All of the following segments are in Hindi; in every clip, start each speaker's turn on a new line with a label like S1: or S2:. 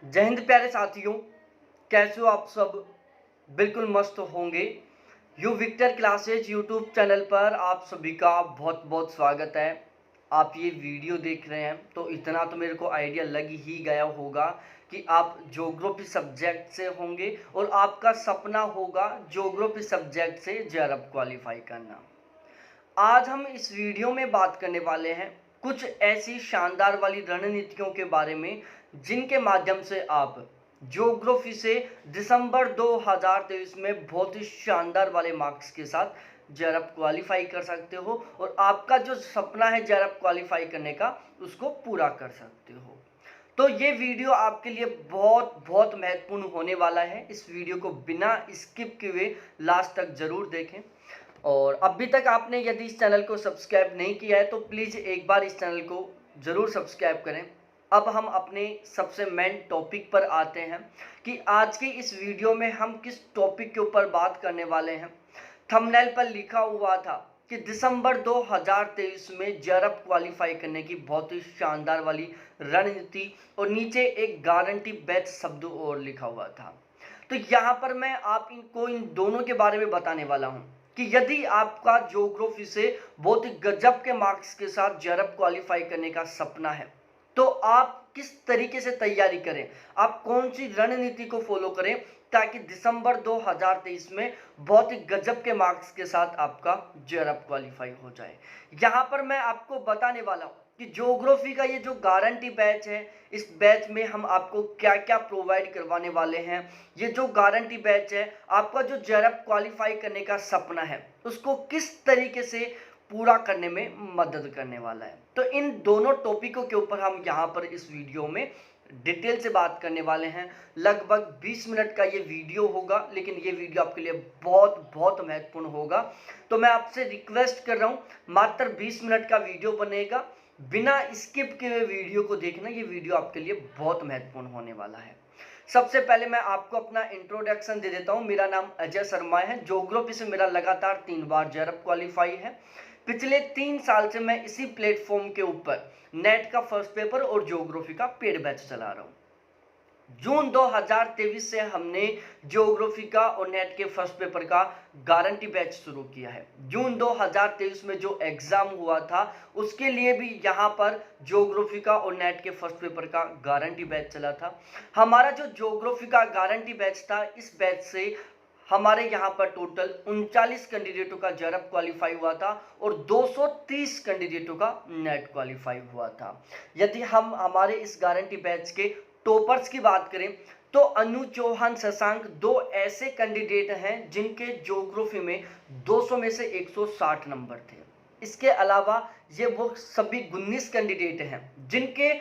S1: जय हिंद प्यारे साथियों, कैसे हो आप सब। बिल्कुल मस्त होंगे। You victor classes YouTube channel पर आप सभी का बहुत बहुत स्वागत है। आप ये वीडियो देख रहे हैं तो इतना तो मेरे को आइडिया लग ही गया होगा कि आप ज्योग्राफी सब्जेक्ट से होंगे और आपका सपना होगा ज्योग्राफी सब्जेक्ट से जेआरएफ क्वालिफाई करना। आज हम इस वीडियो में बात करने वाले हैं कुछ ऐसी शानदार वाली रणनीतियों के बारे में जिनके माध्यम से आप ज्योग्राफी से दिसंबर 2023 में बहुत ही शानदार वाले मार्क्स के साथ जेआरएफ क्वालिफाई कर सकते हो और आपका जो सपना है जेआरएफ क्वालिफाई करने का उसको पूरा कर सकते हो। तो ये वीडियो आपके लिए बहुत बहुत महत्वपूर्ण होने वाला है। इस वीडियो को बिना स्किप किए लास्ट तक जरूर देखें और अभी तक आपने यदि इस चैनल को सब्सक्राइब नहीं किया है तो प्लीज़ एक बार इस चैनल को ज़रूर सब्सक्राइब करें। अब हम अपने सबसे मेन टॉपिक पर आते हैं कि आज की इस वीडियो में हम किस टॉपिक के ऊपर बात करने वाले हैं। थंबनेल पर लिखा हुआ था कि दिसंबर 2023 में जेआरएफ क्वालिफाई करने की बहुत ही शानदार वाली रणनीति और नीचे एक गारंटी बैच शब्द और लिखा हुआ था। तो यहाँ पर मैं आप इन दोनों के बारे में बताने वाला हूँ कि यदि आपका ज्योग्राफी से बहुत ही गजब के मार्क्स के साथ जेआरएफ क्वालिफाई करने का सपना है तो आप किस तरीके से तैयारी करें, आप कौन सी रणनीति को फॉलो करें ताकि दिसंबर 2023 में बहुत ही गजब के मार्क्स के साथ आपका जेआरएफ क्वालिफाई हो जाए। यहाँ पर मैं आपको बताने वाला हूँ कि ज्योग्राफी का ये जो गारंटी बैच है, इस बैच में हम आपको क्या क्या प्रोवाइड करवाने वाले हैं। ये जो गारंटी बैच है आपका जो जेआरएफ क्वालिफाई करने का सपना है उसको किस तरीके से पूरा करने में मदद करने वाला है। तो इन दोनों टॉपिकों के ऊपर हम यहाँ पर इस वीडियो में डिटेल से बात करने वाले हैं। लगभग 20 मिनट का ये वीडियो होगा, लेकिन ये वीडियो आपके लिए बहुत बहुत महत्वपूर्ण होगा। तो मैं आपसे रिक्वेस्ट कर रहा हूँ, मात्र 20 मिनट का वीडियो बनेगा, बिना स्किप किए वीडियो को देखना। ये वीडियो आपके लिए बहुत महत्वपूर्ण होने वाला है। सबसे पहले मैं आपको अपना इंट्रोडक्शन दे देता हूं। मेरा नाम अजय शर्मा है। ज्योग्राफी से मेरा लगातार 3 बार जेआरएफ क्वालिफाई है। पिछले 3 साल से मैं इसी प्लेटफॉर्म के ऊपर नेट का फर्स्ट पेपर और ज्योग्राफी का पेड बैच चला रहा हूं। जून 2023 से हमने ज्योग्राफी का और नेट के फर्स्ट पेपर का गारंटी बैच शुरू किया है। जून 2023 में जो एग्जाम हुआ था उसके लिए भी यहाँ पर ज्योग्राफी का और नेट के फर्स्ट पेपर का गारंटी बैच चला था। हमारा जो ज्योग्राफी का गारंटी बैच था, इस बैच से हमारे यहाँ पर टोटल 39 कैंडिडेटों का जेआरएफ क्वालिफाई हुआ था और 230 कैंडिडेटों का नेट क्वालिफाई हुआ था। यदि हम हमारे इस गारंटी बैच के टॉपर्स की बात करें तो अनु चौहान, शशांक दो ऐसे कैंडिडेट हैं जिनके ज्योग्राफी में 200 में से 160 नंबर थे। इसके अलावा ये वो सभी 19 कैंडिडेट हैं जिनके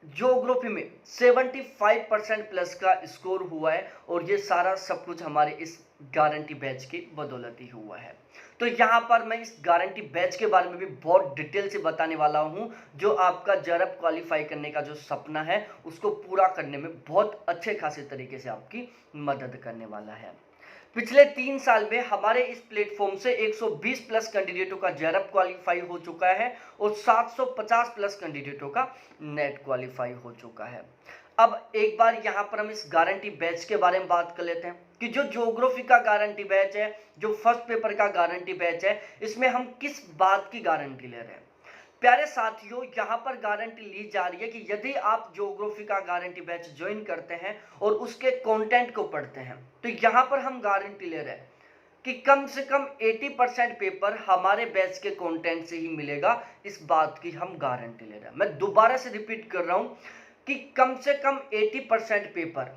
S1: ज्योग्राफी में 75% प्लस का स्कोर हुआ है और ये सारा सब कुछ हमारे इस गारंटी बैच की बदौलत ही हुआ है। तो यहाँ पर मैं इस गारंटी बैच के बारे में भी बहुत डिटेल से बताने वाला हूँ, जो आपका जेआरएफ क्वालिफाई करने का जो सपना है उसको पूरा करने में बहुत अच्छे खासे तरीके से आपकी मदद करने वाला है। पिछले 3 साल में हमारे इस प्लेटफॉर्म से 120 प्लस कैंडिडेटों का जेआरएफ क्वालिफाई हो चुका है और 750 प्लस कैंडिडेटों का नेट क्वालिफाई हो चुका है। अब एक बार यहाँ पर हम इस गारंटी बैच के बारे में बात कर लेते हैं कि जो ज्योग्राफी का गारंटी बैच है, जो फर्स्ट पेपर का गारंटी बैच है, इसमें हम किस बात की गारंटी ले रहे हैं। प्यारे साथियों, यहाँ पर गारंटी ली जा रही है कि यदि आप ज्योग्राफी का गारंटी बैच ज्वाइन करते हैं और उसके कंटेंट को पढ़ते हैं तो यहाँ पर हम गारंटी ले रहे हैं कि कम से कम 80% पेपर हमारे बैच के कंटेंट से ही मिलेगा। इस बात की हम गारंटी ले रहे हैं। मैं दोबारा से रिपीट कर रहा हूँ कि कम से कम 80% पेपर,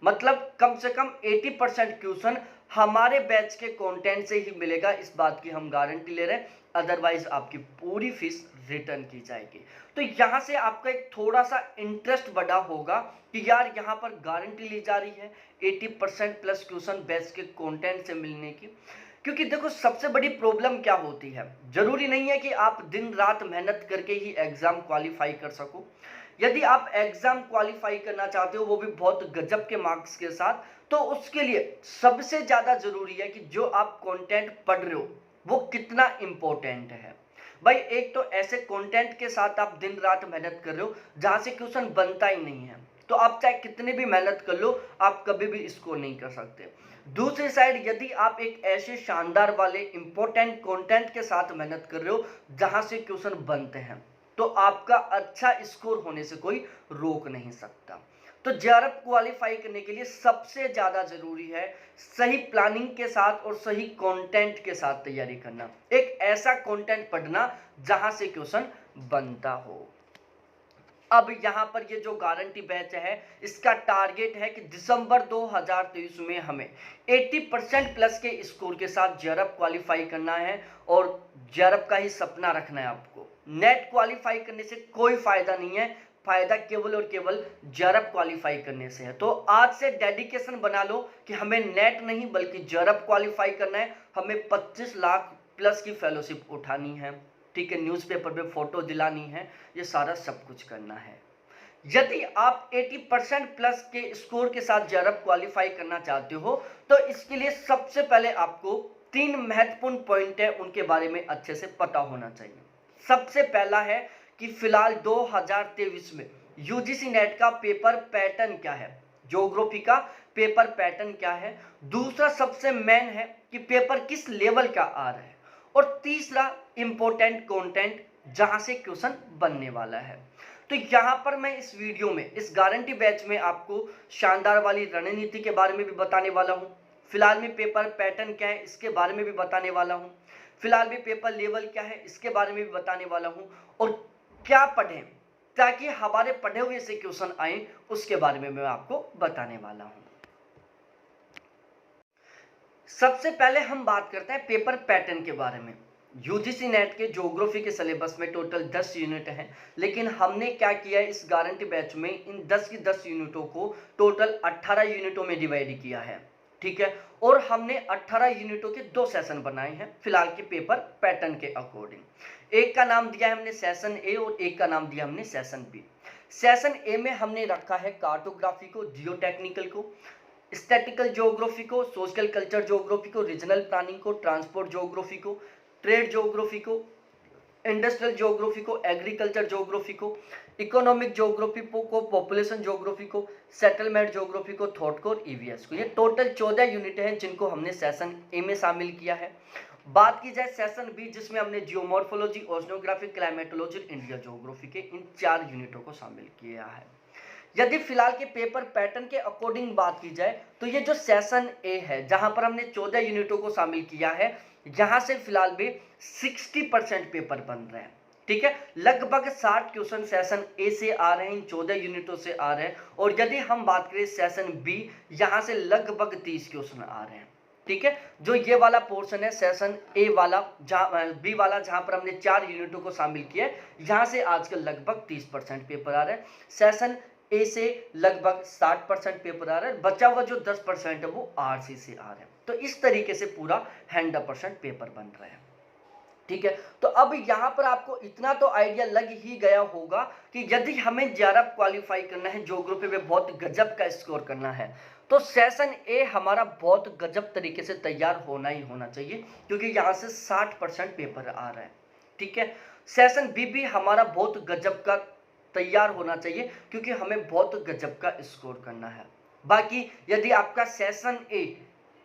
S1: मतलब कम से कम 80% क्वेश्चन हमारे बैच के कंटेंट से ही मिलेगा। इस बात की हम गारंटी ले रहे हैं, अदरवाइज आपकी पूरी फीस रिटर्न की जाएगी। तो यहाँ से आपका एक थोड़ा सा इंटरेस्ट बढ़ा होगा कि यार यहाँ पर गारंटी ली जा रही है 80% प्लस क्वेश्चन बैच के कंटेंट से मिलने की। क्योंकि देखो, सबसे बड़ी प्रॉब्लम क्या होती है, जरूरी नहीं है कि आप दिन रात मेहनत करके ही एग्जाम क्वालिफाई कर सको। यदि आप एग्जाम क्वालिफाई करना चाहते हो वो भी बहुत गजब के मार्क्स के साथ, तो उसके लिए सबसे ज्यादा जरूरी है कि जो आप कंटेंट पढ़ रहे हो वो कितना इंपॉर्टेंट है। भाई, एक तो ऐसे कंटेंट के साथ आप दिन रात मेहनत कर रहे हो जहां से क्वेश्चन बनता ही नहीं है, तो आप चाहे कितनी भी मेहनत कर लो, आप कभी भी स्कोर नहीं कर सकते। दूसरी साइड यदि आप एक ऐसे शानदार वाले इंपॉर्टेंट कंटेंट के साथ मेहनत कर रहे हो जहां से क्वेश्चन बनते हैं, तो आपका अच्छा स्कोर होने से कोई रोक नहीं सकता। तो जेआरएफ क्वालिफाई करने के लिए सबसे ज़्यादा ज़रूरी है सही प्लानिंग के साथ और सही कंटेंट के साथ तैयारी करना, एक ऐसा कंटेंट पढ़ना जहां से क्वेश्चन बनता हो। अब यहाँ पर ये जो गारंटी बैच है, इसका टारगेट है कि दिसंबर 2023 में हमें 80% प्लस के स्कोर के साथ जेआरएफ क्वालिफाई करना है और जेआरएफ का ही सपना रखना है आपको। नेट क्वालिफाई करने से कोई फायदा नहीं है, फायदा केवल और केवल जेआरएफ क्वालिफाई करने से है। तो आज से डेडिकेशन बना लो कि हमें नेट नहीं बल्कि जेआरएफ क्वालिफाई करना है, हमें 25 लाख प्लस की फेलोशिप उठानी है, ठीक है, न्यूज़पेपर पे फोटो दिलानी है, ये सारा सब कुछ करना है। यदि आप 80% प्लस के स्कोर के साथ जेआरएफ क्वालिफाई करना चाहते हो तो इसके लिए सबसे पहले आपको 3 महत्वपूर्ण पॉइंट है, उनके बारे में अच्छे से पता होना चाहिए। सबसे पहला है कि फिलहाल 2023 में यूजीसी नेट का पेपर पैटर्न क्या है, ज्योग्राफी का पेपर पैटर्न क्या है। दूसरा सबसे मेन है कि पेपर किस लेवल का आ रहा है। और तीसरा इंपॉर्टेंट कंटेंट जहां से क्वेश्चन बनने वाला है। तो यहां पर मैं इस वीडियो में, इस गारंटी बैच में आपको शानदार वाली रणनीति के बारे में भी बताने वाला हूं, फिलहाल में पेपर पैटर्न क्या है इसके बारे में भी बताने वाला हूं, फिलहाल में पेपर लेवल क्या है इसके बारे में भी बताने वाला हूं, और क्या पढ़ें ताकि हमारे पढ़े हुए से क्वेश्चन आए उसके बारे में मैं आपको बताने वाला हूं। सबसे पहले हम बात करते हैं पेपर पैटर्न के बारे में। यूजीसी नेट के ज्योग्राफी के सिलेबस में टोटल 10 यूनिट हैं, लेकिन हमने क्या किया है इस गारंटी बैच में, इन 10 की 10 यूनिटों को टोटल 18 यूनिटों में डिवाइड किया है, ठीक है। और हमने 18 यूनिटों के 2 सेशन बनाए हैं फिलहाल के पेपर पैटर्न के अकॉर्डिंग। एक का नाम दिया है हमने सेशन ए और एक का नाम दिया हमने सेशन बी। सेशन ए में हमने रखा है कार्टोग्राफी को, जियो टेक्निकल को, स्टैटिकल ज्योग्राफी को, सोशल कल्चर ज्योग्राफी को, रीजनल प्लानिंग को, ट्रांसपोर्ट ज्योग्राफी को, ट्रेड ज्योग्राफी को, इंडस्ट्रियल ज्योग्राफी को, एग्रीकल्चर ज्योग्राफी को, इकोनॉमिक ज्योग्राफी को, पॉपुलेशन ज्योग्राफी को, सेटलमेंट ज्योग्राफी को, थॉट को और ईवीएस को। ये टोटल 14 यूनिट हैं जिनको हमने सेशन ए में शामिल किया है। बात की जाए सेशन बी जिसमें हमने geomorphology, oceanography, climatology, India geography के इन 4 यूनिटों को शामिल किया है। यदि फिलहाल के पेपर पैटर्न के अकॉर्डिंग बात की जाए तो ये जो सेशन ए है जहां पर हमने 14 यूनिटों को शामिल किया है, यहां से फिलहाल भी 60% पेपर बन रहे हैं, ठीक है। लगभग 60 क्वेश्चन सेशन ए से आ रहे हैं, इन 14 यूनिटों से आ रहे हैं। और यदि हम बात करें सेशन बी, यहां से लगभग 30 क्वेश्चन आ रहे हैं, ठीक है। जो ये वाला पोर्शन है सेशन ए वाला, बी वाला जहां पर हमने 4 यूनिटों को शामिल किया है, यहां से आजकल लगभग 30% पेपर आ रहे हैं। सेशन ए से लगभग 60% पेपर आ रहा है, बचा हुआ जो 10% है वो आरसी से आ रहा है। तो इस तरीके से पूरा 100% पेपर बन रहा है, ठीक है। तो अब यहाँ पर आपको इतना तो आइडिया लग ही गया होगा कि यदि हमें जेआरएफ क्वालिफाई करना है, ज्योग्राफी में बहुत गजब का स्कोर करना है, तो सेशन ए हमारा बहुत गजब तरीके से तैयार होना ही होना चाहिए, क्योंकि यहाँ से 60% पेपर आ रहा है, ठीक है। सेशन बी भी हमारा बहुत गजब का तैयार होना चाहिए, क्योंकि हमें बहुत गजब का स्कोर करना है। बाकी यदि आपका सेशन ए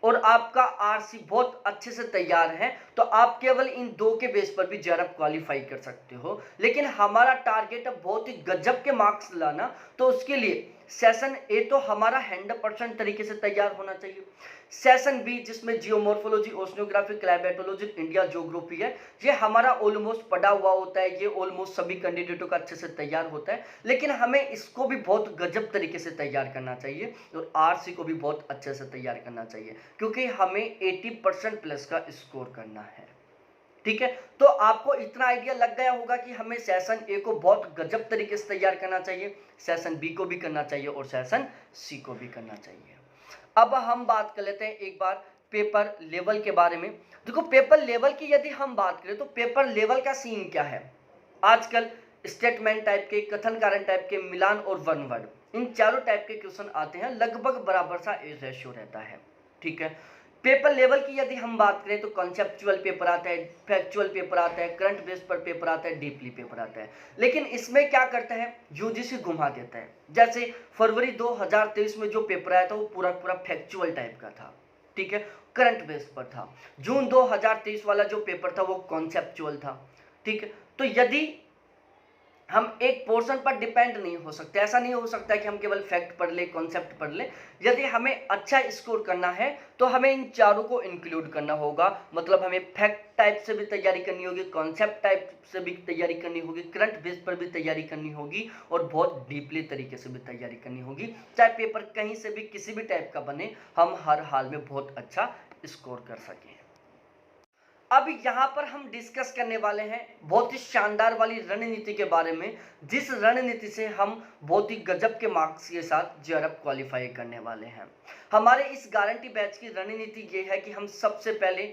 S1: और आपका आरसी बहुत अच्छे से तैयार है तो आप केवल इन 2 के बेस पर भी जेआरएफ क्वालिफाई कर सकते हो। लेकिन हमारा टारगेट है बहुत ही गजब के मार्क्स लाना, तो उसके लिए सेशन ए तो हमारा 100% तरीके से तैयार होना चाहिए। सेशन बी जिसमें geomorphology, oceanography, climatology, India geography है, ये हमारा ऑलमोस्ट पढ़ा हुआ होता है, ये ऑलमोस्ट सभी कैंडिडेटों का अच्छे से तैयार होता है। लेकिन हमें इसको भी बहुत गजब तरीके से तैयार करना चाहिए और आरसी को भी बहुत अच्छे से तैयार करना चाहिए, क्योंकि हमें 80% प्लस का स्कोर करना है, ठीक है। तो आपको इतना आइडिया लग गया होगा कि हमें सेशन ए को बहुत गजब तरीके से तैयार करना चाहिए, सेशन बी को भी करना चाहिए और सेशन सी को भी करना चाहिए। अब हम बात कर लेते हैं एक बार पेपर लेवल के बारे में। देखो पेपर लेवल की यदि हम बात करें तो पेपर लेवल का सीन क्या है, आजकल स्टेटमेंट टाइप के, कथन कारण टाइप के, मिलान और वन वर्ड, इन चारों टाइप के क्वेश्चन आते हैं, लगभग बराबर सा रेशियो रहता है, ठीक है। पेपर लेवल की यदि हम बात करें तो कॉन्सेप्चुअल पेपर आता है, फैक्चुअल पेपर आता है, करंट बेस पर पेपर आता है, डीपली पेपर आता है। लेकिन इसमें क्या करता है, यूजीसी घुमा देता है। जैसे फरवरी 2023 में जो पेपर आया था वो पूरा पूरा फैक्चुअल टाइप का था, ठीक है, करंट बेस पर था। जून 2023 वाला जो पेपर था वो कॉन्सेप्चुअल था, ठीक है। तो यदि हम एक पोर्शन पर डिपेंड नहीं हो सकते, ऐसा नहीं हो सकता कि हम केवल फैक्ट पढ़ ले, कॉन्सेप्ट पढ़ ले। यदि हमें अच्छा स्कोर करना है तो हमें इन चारों को इंक्लूड करना होगा। मतलब हमें फैक्ट टाइप से भी तैयारी करनी होगी, कॉन्सेप्ट टाइप से भी तैयारी करनी होगी, करंट बेस पर भी तैयारी करनी होगी और बहुत डीपली तरीके से भी तैयारी करनी होगी। चाहे पेपर कहीं से भी किसी भी टाइप का बने, हम हर हाल में बहुत अच्छा स्कोर कर सकें। अब यहाँ पर हम डिस्कस करने वाले हैं बहुत ही शानदार वाली रणनीति के बारे में, जिस रणनीति से हम बहुत ही गजब के मार्क्स के साथ जेआरएफ क्वालिफाई करने वाले हैं। हमारे इस गारंटी बैच की रणनीति ये है कि हम सबसे पहले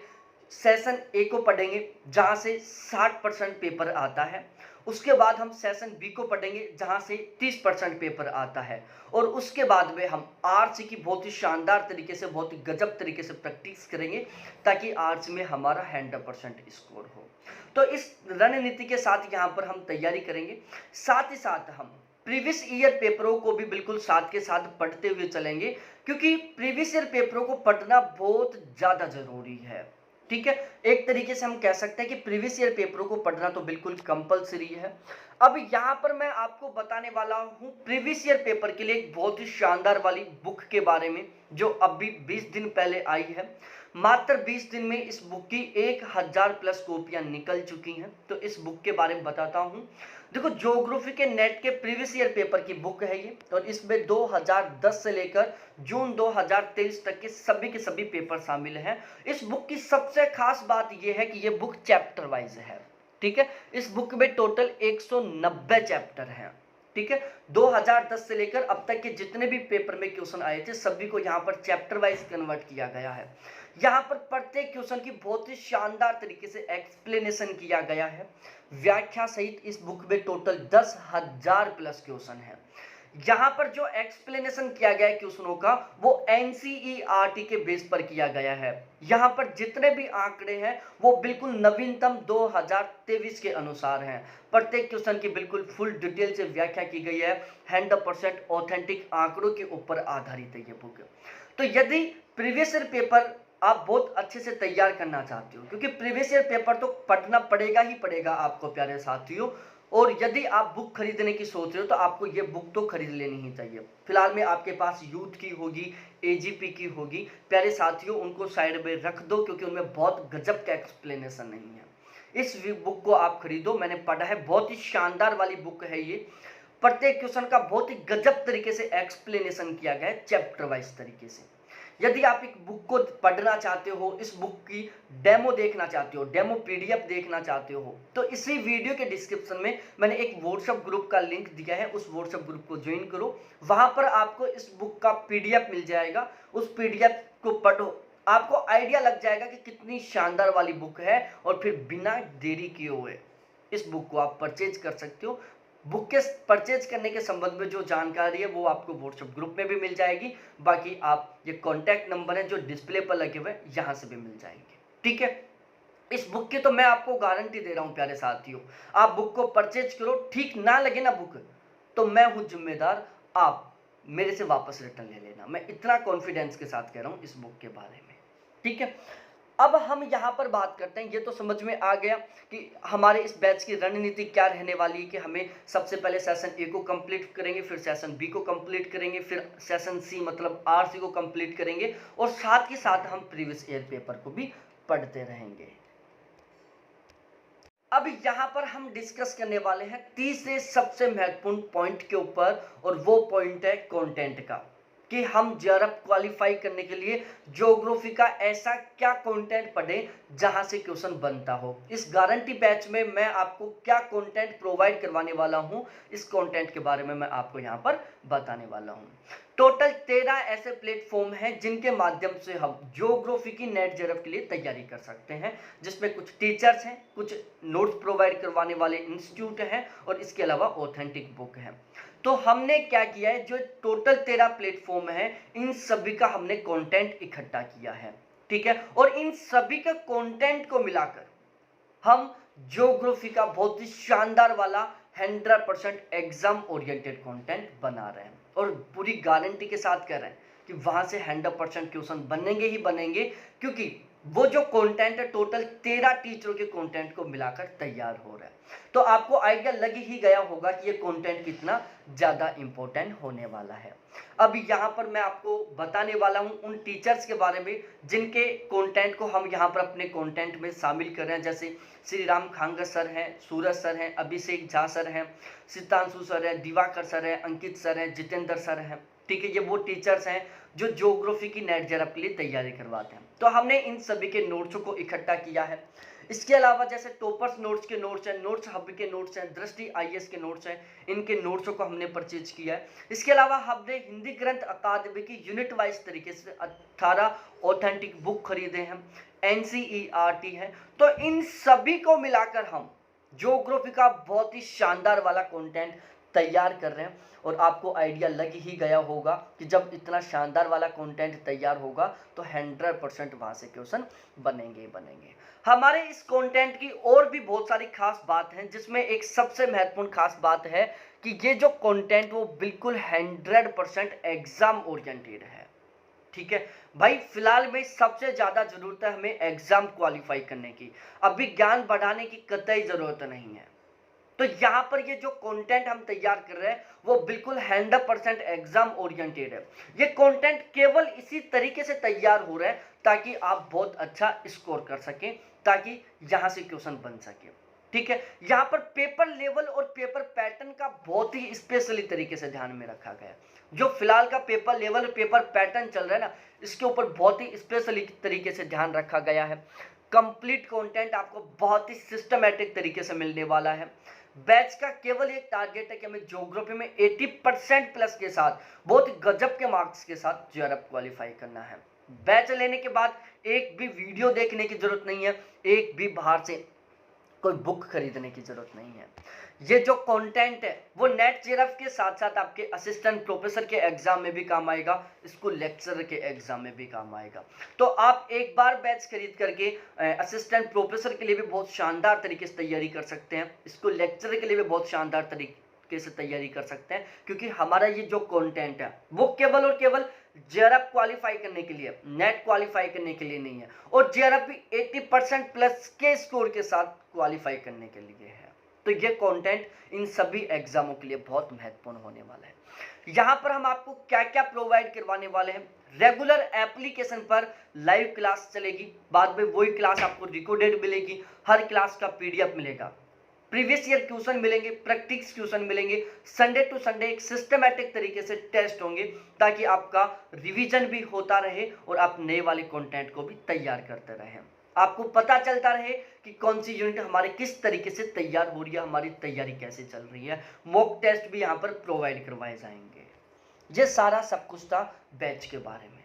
S1: सेशन ए को पढ़ेंगे जहाँ से 60% पेपर आता है। उसके बाद हम सेशन बी को पढ़ेंगे जहाँ से 30% पेपर आता है। और उसके बाद में हम आर्ट्स की बहुत ही शानदार तरीके से, बहुत ही गजब तरीके से प्रैक्टिस करेंगे ताकि आर्ट्स में हमारा 100% स्कोर हो। तो इस रणनीति के साथ यहाँ पर हम तैयारी करेंगे। साथ ही साथ हम प्रीवियस ईयर पेपरों को भी बिल्कुल साथ के साथ पढ़ते हुए चलेंगे, क्योंकि प्रीवियस ईयर पेपरों को पढ़ना बहुत ज़्यादा ज़रूरी है, ठीक है। एक तरीके से हम कह सकते हैं कि प्रीवियस ईयर पेपरों को पढ़ना तो बिल्कुल कंपलसरी है। अब यहाँ पर मैं आपको बताने वाला हूँ प्रीवियस ईयर पेपर के लिए एक बहुत ही शानदार वाली बुक के बारे में, जो अभी 20 दिन पहले आई है। मात्र 20 दिन में इस बुक की 1000 प्लस कॉपियाँ निकल चुकी हैं। तो इस बुक के बारे में बताता हूँ। देखो, ज्योग्राफी के नेट के प्रीवियस ईयर पेपर की बुक है ये, और इसमें 2010 से लेकर जून 2023 तक के सभी पेपर शामिल हैं। इस बुक की सबसे खास बात यह है कि ये बुक चैप्टर वाइज है, ठीक है। इस बुक में टोटल 190 चैप्टर हैं, ठीक है। 2010 से लेकर अब तक के जितने भी पेपर में क्वेश्चन आए थे सभी को यहाँ पर चैप्टर वाइज कन्वर्ट किया गया है। यहाँ पर प्रत्येक क्वेश्चन की बहुत ही शानदार तरीके से एक्सप्लेनेशन किया गया है, व्याख्या सहित। इस बुक में टोटल 10,000 प्लस क्वेश्चन है। यहाँ पर जो एक्सप्लेनेशन किया गया है क्वेश्चनों का वो एनसीईआरटी के बेस पर किया गया है। यहाँ पर जितने भी आंकड़े हैं वो बिल्कुल नवीनतम 2023 के अनुसार हैं। प्रत्येक क्वेश्चन की बिल्कुल फुल डिटेल से व्याख्या की गई है। 100% ऑथेंटिक आंकड़ों के ऊपर आधारित है ये बुक। तो यदि प्रीवियस ईयर पेपर आप बहुत अच्छे से तैयार करना चाहते हो, क्योंकि प्रीवियस ईयर पेपर तो पढ़ना पड़ेगा ही पड़ेगा आपको प्यारे साथियों, और यदि आप बुक खरीदने की सोच रहे हो तो आपको ये बुक तो खरीद लेनी ही चाहिए। फिलहाल में आपके पास यूथ की होगी, एजीपी की होगी, प्यारे साथियों उनको साइड में रख दो, क्योंकि उनमें बहुत गजब का एक्सप्लेनेशन नहीं है। इस बुक को आप खरीदो, मैंने पढ़ा है, बहुत ही शानदार वाली बुक है ये। प्रत्येक क्वेश्चन का बहुत ही गजब तरीके से एक्सप्लेनेशन किया गया है, चैप्टर वाइज तरीके से। यदि आप एक बुक को पढ़ना चाहते हो, इस बुक की डेमो देखना चाहते हो, डेमो पीडीएफ देखना चाहते हो, तो इसी वीडियो के डिस्क्रिप्शन में मैंने एक व्हाट्सएप ग्रुप का लिंक दिया है। उस व्हाट्सएप ग्रुप को ज्वाइन करो, वहां पर आपको इस बुक का पीडीएफ मिल जाएगा। उस पीडीएफ को पढ़ो, आपको आइडिया लग जाएगा कि कितनी शानदार वाली बुक है, और फिर बिना देरी किए हुए इस बुक को आप परचेज कर सकते हो। बुक के परचेज करने के संबंध में जो जानकारी है वो आपको व्हाट्सएप ग्रुप में भी मिल जाएगी। बाकी आप ये कॉन्टैक्ट नंबर है जो डिस्प्ले पर लगे हुए हैं, यहाँ से भी मिल जाएंगे, ठीक है। इस बुक की तो मैं आपको गारंटी दे रहा हूँ प्यारे साथियों, आप बुक को परचेज करो, ठीक ना लगे ना बुक तो मैं हूँ जिम्मेदार, आप मेरे से वापस रिटर्न ले लेना। मैं इतना कॉन्फिडेंस के साथ कह रहा हूँ इस बुक के बारे में, ठीक है। अब हम यहाँ पर बात करते हैं, ये तो समझ में आ गया कि हमारे इस बैच की रणनीति क्या रहने वाली है, कि हमें सबसे पहले सेशन ए को कंप्लीट करेंगे, फिर सेशन बी को कंप्लीट करेंगे, फिर सेशन सी मतलब आरसी को कंप्लीट करेंगे, और साथ ही साथ हम प्रीवियस ईयर पेपर को भी पढ़ते रहेंगे। अब यहाँ पर हम डिस्कस करने वाले हैं तीसरे सबसे महत्वपूर्ण पॉइंट के ऊपर, और वो पॉइंट है कंटेंट का, कि हम जेआरएफ क्वालिफाई करने के लिए ज्योग्राफी का ऐसा क्या कंटेंट पढ़ें जहां से क्वेश्चन बनता हो। इस गारंटी बैच में मैं आपको क्या कंटेंट प्रोवाइड करवाने वाला हूं, इस कंटेंट के बारे में मैं आपको यहां पर बताने वाला हूं। टोटल 13 ऐसे प्लेटफॉर्म हैं जिनके माध्यम से हम ज्योग्राफी की नेट जेआरएफ के लिए तैयारी कर सकते हैं, जिसमें कुछ टीचर्स हैं, कुछ नोट्स प्रोवाइड करवाने वाले इंस्टीट्यूट हैं, और इसके अलावा ऑथेंटिक बुक है। तो हमने क्या किया है, जो टोटल 13 प्लेटफॉर्म है इन सभी का हमने कंटेंट इकट्ठा किया है, ठीक है। और इन सभी के कंटेंट को मिलाकर हम ज्योग्राफी का बहुत ही शानदार वाला 100% एग्जाम ओरिएंटेड कंटेंट बना रहे हैं और पूरी गारंटी के साथ कह रहे हैं कि वहां से 100% क्वेश्चन बनेंगे ही बनेंगे, क्योंकि वो जो कंटेंट है टोटल 13 टीचरों के कंटेंट को मिलाकर तैयार हो रहा है। तो आपको आइडिया लग ही गया होगा कि ये कंटेंट कितना ज़्यादा इंपॉर्टेंट होने वाला है। अब यहाँ पर मैं आपको बताने वाला हूँ उन टीचर्स के बारे में जिनके कंटेंट को हम यहाँ पर अपने कंटेंट में शामिल कर रहे हैं, जैसे श्री राम खांगा सर हैं, सूरज सर हैं, अभिषेक झा सर हैं, सितांशु सर हैं, दिवाकर सर हैं, अंकित सर हैं, जितेंद्र सर हैं, ठीक है। ये वो टीचर्स हैं जो ज्योग्राफी की नेट जेआरएफ के लिए तैयारी करवाते हैं। तो हमने इन सभी के नोट्सों को इकट्ठा किया है। इसके अलावा जैसे टॉपर्स नोट्स के नोट्स हैं, नोट्स हब के नोट्स हैं, दृष्टि आईएएस के नोट्स हैं, इनके नोट्सों को हमने परचेज किया है। इसके अलावा हमने हिंदी ग्रंथ अकादमी की यूनिट वाइज तरीके से 18 ऑथेंटिक बुक खरीदे हैं, एनसीईआरटी है। तो इन सभी को मिलाकर हम ज्योग्राफी का बहुत ही शानदार वाला कंटेंट तैयार कर रहे हैं और आपको आइडिया लग ही गया होगा कि जब इतना शानदार वाला कंटेंट तैयार होगा तो 100% वहां से क्वेश्चन बनेंगे ही बनेंगे। हमारे इस कंटेंट की और भी बहुत सारी खास बात है, जिसमें एक सबसे महत्वपूर्ण खास बात है कि ये जो कंटेंट वो बिल्कुल 100% एग्जाम ओरिएंटेड है, ठीक है भाई। फिलहाल में सबसे ज्यादा जरूरत है हमें एग्जाम क्वालिफाई करने की, अभी ज्ञान बढ़ाने की कतई जरूरत नहीं है। तो यहाँ पर ये जो कंटेंट हम तैयार कर रहे हैं वो बिल्कुल 100% एग्जाम ओरिएंटेड है। ये कंटेंट केवल इसी तरीके से तैयार हो रहा है ताकि आप बहुत अच्छा स्कोर कर सकें, ताकि यहाँ से क्वेश्चन बन सके, ठीक है। यहाँ पर पेपर लेवल और पेपर पैटर्न का बहुत ही स्पेशली तरीके से ध्यान में रखा गया है। जो फिलहाल का पेपर लेवल और पेपर पैटर्न चल रहा है ना, इसके ऊपर बहुत ही स्पेशली तरीके से ध्यान रखा गया है। कंप्लीट कंटेंट आपको बहुत ही सिस्टमैटिक तरीके से मिलने वाला है। बैच का केवल एक टारगेट है कि हमें ज्योग्राफी में 80% प्लस के साथ, बहुत गजब के मार्क्स के साथ जेआरएफ क्वालिफाई करना है। बैच लेने के बाद एक भी वीडियो देखने की जरूरत नहीं है, एक भी बाहर से कोई बुक खरीदने की जरूरत नहीं है। ये जो कंटेंट है वो नेट जेआरएफ के साथ साथ आपके असिस्टेंट प्रोफेसर के एग्जाम में भी काम आएगा, स्कूल लेक्चरर के एग्जाम में भी काम आएगा। तो आप एक बार बैच खरीद करके असिस्टेंट प्रोफेसर के लिए भी बहुत शानदार तरीके से तैयारी कर सकते हैं, स्कूल लेक्चरर के लिए भी बहुत शानदार तरीके से तैयारी कर सकते हैं, क्योंकि हमारा ये जो कंटेंट है वो केवल और केवल जेआरएफ क्वालिफाई करने के लिए, नेट क्वालिफाई करने के लिए नहीं है, और जेआरएफ भी 80% प्लस के स्कोर के साथ क्वालिफाई करने के लिए है। तो ये कंटेंट इन सभी एग्जामों के लिए बहुत महत्वपूर्ण होने वाला है। यहाँ पर हम आपको क्या क्या प्रोवाइड करवाने वाले हैं। रेगुलर एप्लीकेशन पर लाइव क्लास चलेगी, बाद में वही क्लास आपको रिकॉर्डेड मिलेगी, हर क्लास का पीडीएफ मिलेगा, प्रीवियस ईयर क्वेश्चन मिलेंगे, प्रैक्टिस क्वेश्चन मिलेंगे, संडे टू संडे एक सिस्टमैटिक तरीके से टेस्ट होंगे ताकि आपका रिवीजन भी होता रहे और आप नए वाले कंटेंट को भी तैयार करते रहें। आपको पता चलता रहे कि कौन सी यूनिट हमारे किस तरीके से तैयार हो रही है, हमारी तैयारी कैसे चल रही है। मॉक टेस्ट भी यहाँ पर प्रोवाइड करवाए जाएंगे। ये सारा सब कुछ था बैच के बारे में।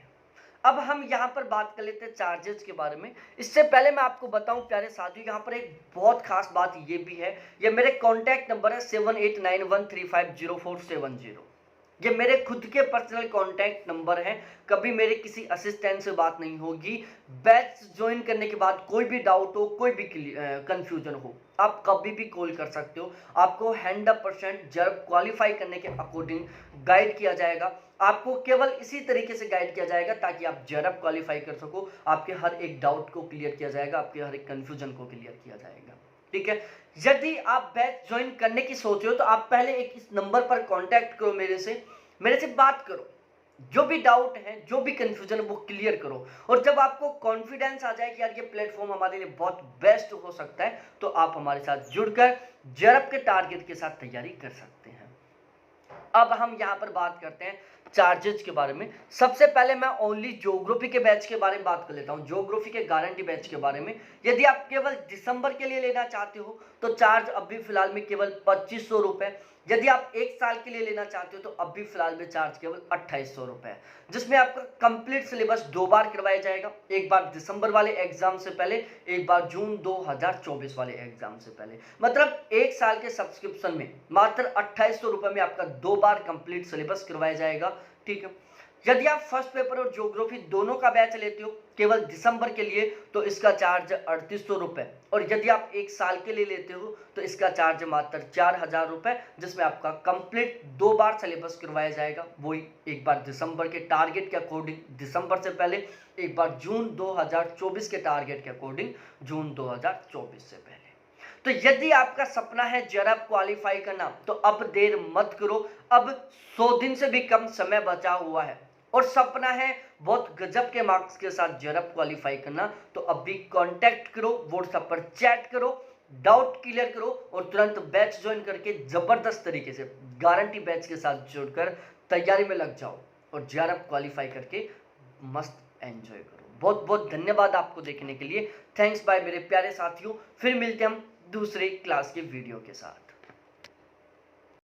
S1: अब हम यहाँ पर बात कर लेते हैं चार्जेस के बारे में। इससे पहले मैं आपको बताऊं प्यारे साथियों, यहाँ पर एक बहुत खास बात ये भी है, ये मेरे कॉन्टैक्ट नंबर है 7891350470। ये मेरे खुद के पर्सनल कॉन्टैक्ट नंबर हैं, कभी मेरे किसी असिस्टेंट से बात नहीं होगी। बैच ज्वाइन करने के बाद कोई भी डाउट हो, कोई भी कंफ्यूजन हो, आप कभी भी कॉल कर सकते हो। आपको 100% जेआरएफ क्वालिफाई करने के अकॉर्डिंग गाइड किया जाएगा। आपको केवल इसी तरीके से गाइड किया जाएगा ताकि आप जेआरएफ क्वालिफाई कर सको। आपके हर एक डाउट को क्लियर किया जाएगा, आपके हर एक कंफ्यूजन को क्लियर किया जाएगा, ठीक है। यदि आप बैच ज्वाइन करने की सोच रहे हो तो आप पहले एक इस नंबर पर कांटेक्ट करो, मेरे से बात करो, जो भी डाउट है, जो भी कंफ्यूजन है वो क्लियर करो। और जब आपको कॉन्फिडेंस आ जाए कि यार ये प्लेटफॉर्म हमारे लिए बहुत बेस्ट हो सकता है, तो आप हमारे साथ जुड़कर जेआरएफ के टारगेट के साथ तैयारी कर सकते हैं। अब हम यहाँ पर बात करते हैं चार्जेस के बारे में। सबसे पहले मैं ओनली ज्योग्राफी के बैच के बारे में बात कर लेता हूँ, ज्योग्राफी के गारंटी बैच के बारे में। यदि आप केवल दिसंबर के लिए लेना चाहते हो तो चार्ज अभी फिलहाल में केवल 2500 रुपये। यदि आप एक साल के लिए लेना चाहते हो तो अभी फिलहाल में चार्ज केवल 2800 रुपये है, जिसमें आपका कंप्लीट सिलेबस 2 बार करवाया जाएगा, एक बार दिसंबर वाले एग्जाम से पहले, एक बार जून 2024 वाले एग्जाम से पहले। मतलब एक साल के सब्सक्रिप्शन में मात्र 2800 रुपये में आपका 2 बार कंप्लीट सिलेबस करवाया जाएगा, ठीक है। यदि आप फर्स्ट पेपर और ज्योग्राफी दोनों का बैच लेते हो केवल दिसंबर के लिए तो इसका चार्ज 3800 रुपये, और यदि आप एक साल के लिए लेते हो तो इसका चार्ज मात्र 4000 रुपये, जिसमें आपका कंप्लीट 2 बार सिलेबस करवाया जाएगा। वही एक बार दिसंबर के टारगेट के अकॉर्डिंग दिसंबर से पहले, एक बार जून 2024 के टारगेट के अकॉर्डिंग जून 2024 से पहले। तो यदि आपका सपना है जेआरएफ क्वालिफाई करना तो अब देर मत करो। अब 100 दिन से भी कम समय बचा हुआ है और सपना है बहुत गजब के मार्क्स के साथ जेआरएफ क्वालिफाई करना, तो अभी कांटेक्ट करो, व्हाट्सएप पर चैट करो, डाउट क्लियर करो और तुरंत बैच ज्वाइन करके जबरदस्त तरीके से गारंटी बैच के साथ जुड़कर तैयारी में लग जाओ और जेआरएफ क्वालिफाई करके मस्त एंजॉय करो। बहुत बहुत धन्यवाद आपको देखने के लिए। थैंक्स बाय मेरे प्यारे साथियों। फिर मिलते हैं हम दूसरे क्लास के वीडियो के साथ।